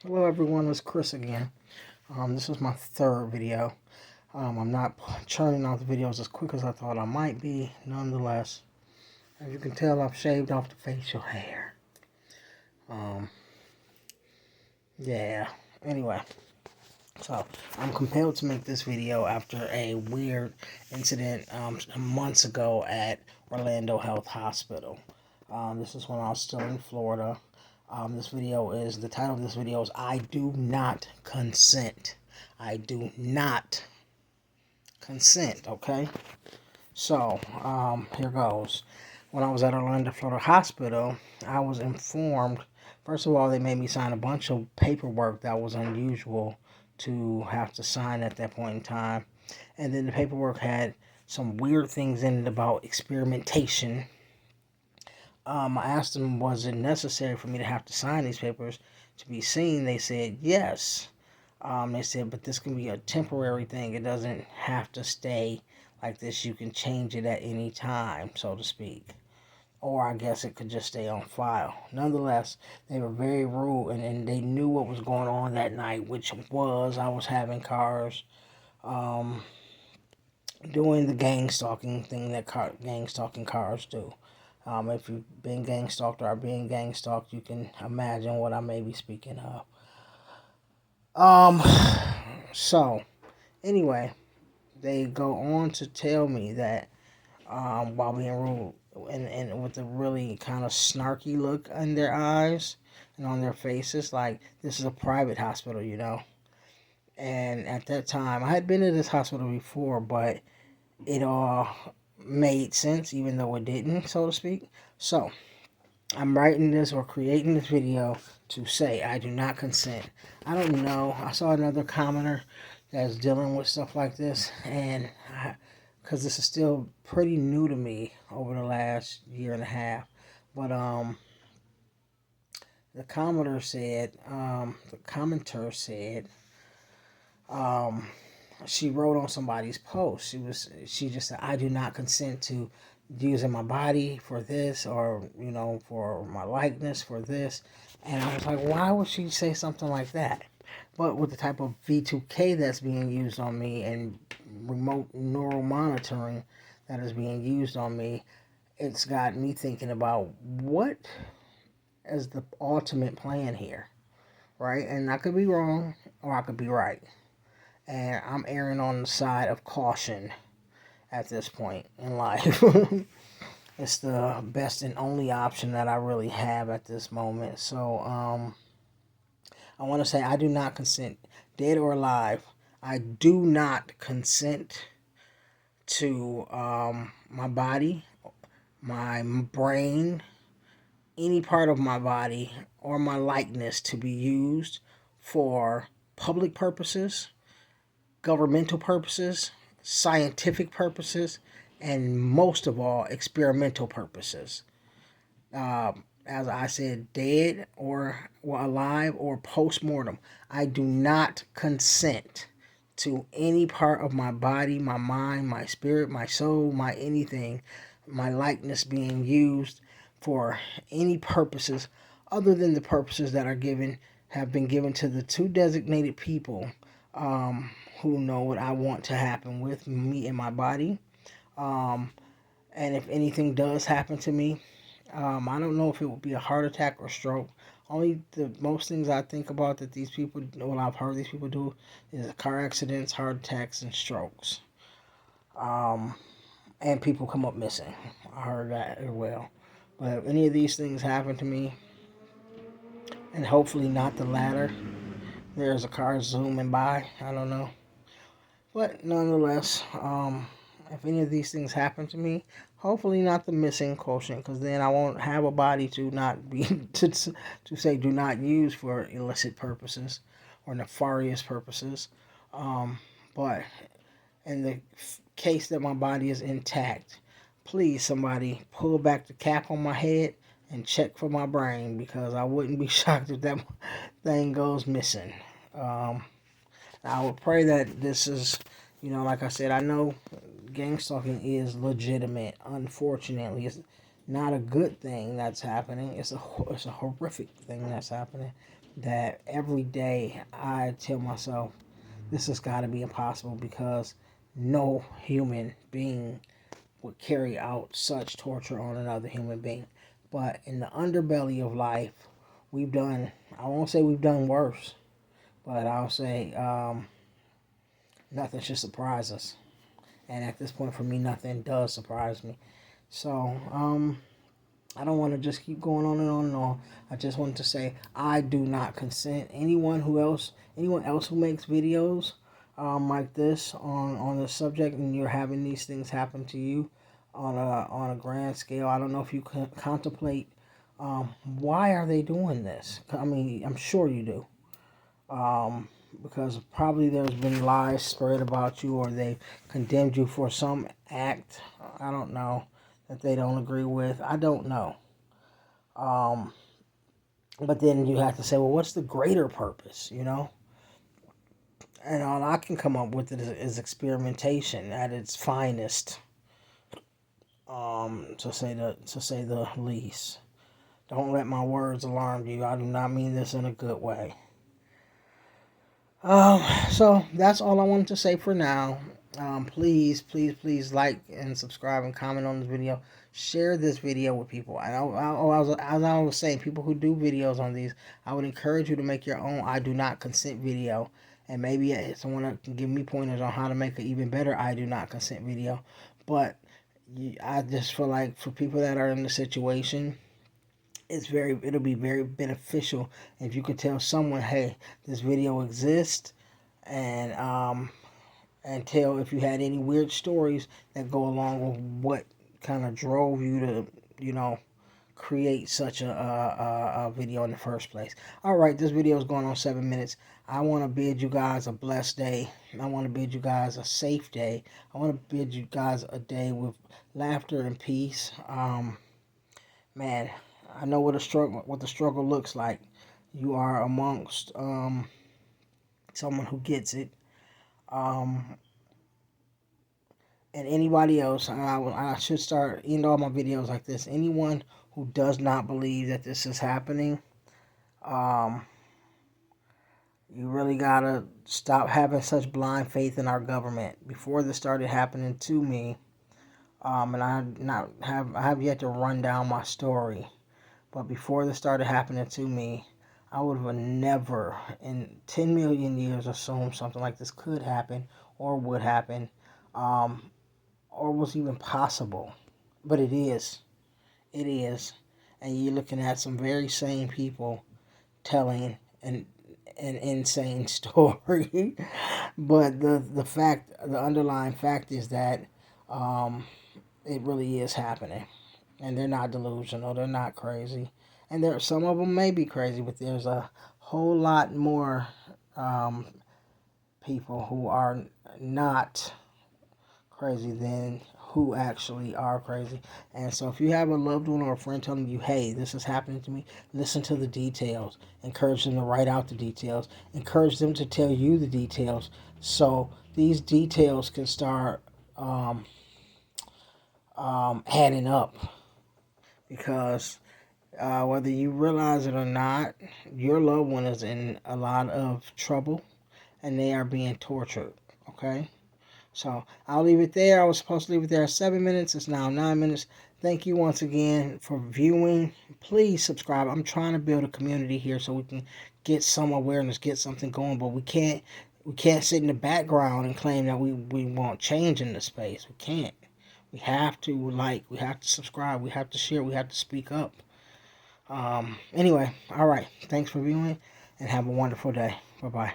Hello everyone, it's Chris again. This is my third video. I'm not churning out the videos as quick as I thought I might be. Nonetheless, as you can tell, I've shaved off the facial hair. Um, yeah. Anyway, so I'm compelled to make this video after a weird incident months ago at Orlando Health Hospital. This is when I was still in Florida. The title of this video is I Do Not Consent. I do not consent, okay? So, here goes. When I was at Orlando, Florida Hospital, I was informed, first of all, they made me sign a bunch of paperwork that was unusual to have to sign at that point in time. And then the paperwork had some weird things in it about experimentation. I asked them, was it necessary for me to have to sign these papers to be seen? They said yes. They said, but this can be a temporary thing. It doesn't have to stay like this. You can change it at any time, so to speak. Or I guess it could just stay on file. Nonetheless, they were very rude, and they knew what was going on that night, which was I was having cars, um, doing the gang stalking thing that gang stalking cars do. If you've been gang stalked or are being gang stalked, you can imagine what I may be speaking of. Um, so anyway, they go on to tell me that while being rude and with a really kind of snarky look in their eyes and on their faces, like this is a private hospital, you know. And at that time, I had been to this hospital before, but it all made sense, even though it didn't, so to speak. So I'm writing this or creating this video to say I do not consent. I don't know. I saw another commenter that's dealing with stuff like this, and because this is still pretty new to me over the last year and a half, but the commenter said, um, she wrote on somebody's post. She just said, I do not consent to using my body for this, or for my likeness for this. And I was like, why would she say something like that? But with the type of V2K that's being used on me and remote neural monitoring that is being used on me, it's got me thinking about what is the ultimate plan here, right? And I could be wrong or I could be right. And I'm erring on the side of caution at this point in life. It's the best and only option that I really have at this moment. So, I want to say I do not consent, dead or alive. I do not consent to my body, my brain, any part of my body, or my likeness to be used for public purposes, governmental purposes, scientific purposes, and most of all, experimental purposes. As I said, dead or alive or post mortem, I do not consent to any part of my body, my mind, my spirit, my soul, my anything, my likeness being used for any purposes other than the purposes that have been given to the two designated people who know what I want to happen with me and my body. Um, and if anything does happen to me, I don't know if it would be a heart attack or stroke. Only the most things I think about that these people, what I've heard these people do, is car accidents, heart attacks, and strokes. Um, and people come up missing. I heard that as well. But if any of these things happen to me, and hopefully not the latter, there's a car zooming by. I don't know. But nonetheless, if any of these things happen to me, hopefully not the missing quotient, because then I won't have a body to not be to say do not use for illicit purposes or nefarious purposes. But in the case that my body is intact, please somebody pull back the cap on my head and check for my brain, because I wouldn't be shocked if that thing goes missing. Um, I would pray that this is, like I said, I know gang stalking is legitimate. Unfortunately, not a good thing that's happening. It's a horrific thing that's happening. That every day I tell myself this has got to be impossible because no human being would carry out such torture on another human being. But in the underbelly of life, we've done, I won't say we've done worse, but I'll say nothing should surprise us. And at this point, for me, nothing does surprise me. So, I don't want to just keep going on and on and on. I just wanted to say I do not consent. Anyone else who makes videos like this on the subject, and you're having these things happen to you on a grand scale, I don't know if you can contemplate why are they doing this. I mean, I'm sure you do. Because probably there's been lies spread about you, or they condemned you for some act, I don't know, that they don't agree with. I don't know. But then you have to say, well, what's the greater purpose, you know? And all I can come up with is experimentation at its finest, to say the least. Don't let my words alarm you. I do not mean this in a good way. So that's all I wanted to say for now. Please like and subscribe and comment on this video. Share this video with people. And as I was saying, people who do videos on these, I would encourage you to make your own I do not consent video. And maybe someone can give me pointers on how to make an even better I do not consent video. But I just feel like for people that are in the situation, it'll be very beneficial if you could tell someone, hey, this video exists, and tell if you had any weird stories that go along with what kind of drove you to, create such a video in the first place. All right, this video is going on 7 minutes. I want to bid you guys a blessed day. I want to bid you guys a safe day. I want to bid you guys a day with laughter and peace. Man, I know what the struggle looks like. You are amongst someone who gets it. And anybody else, I should start ending all my videos like this. Anyone who does not believe that this is happening, you really gotta stop having such blind faith in our government. Before this started happening to me, and I have yet to run down my story. But before this started happening to me, I would have never in 10 million years assumed something like this could happen or would happen, or was even possible. But it is. It is. And you're looking at some very sane people telling an insane story. But the underlying fact is that it really is happening. And they're not delusional. They're not crazy. And some of them may be crazy, but there's a whole lot more people who are not crazy than who actually are crazy. And so if you have a loved one or a friend telling you, hey, this is happening to me, listen to the details. Encourage them to write out the details. Encourage them to tell you the details, so these details can start adding up. Because whether you realize it or not, your loved one is in a lot of trouble and they are being tortured. Okay? So I'll leave it there. I was supposed to leave it there at 7 minutes. It's now 9 minutes. Thank you once again for viewing. Please subscribe. I'm trying to build a community here so we can get some awareness, get something going. But we can't sit in the background and claim that we want change in the space. We can't. We have to we have to subscribe, we have to share, we have to speak up. Anyway, all right. Thanks for viewing and have a wonderful day. Bye-bye.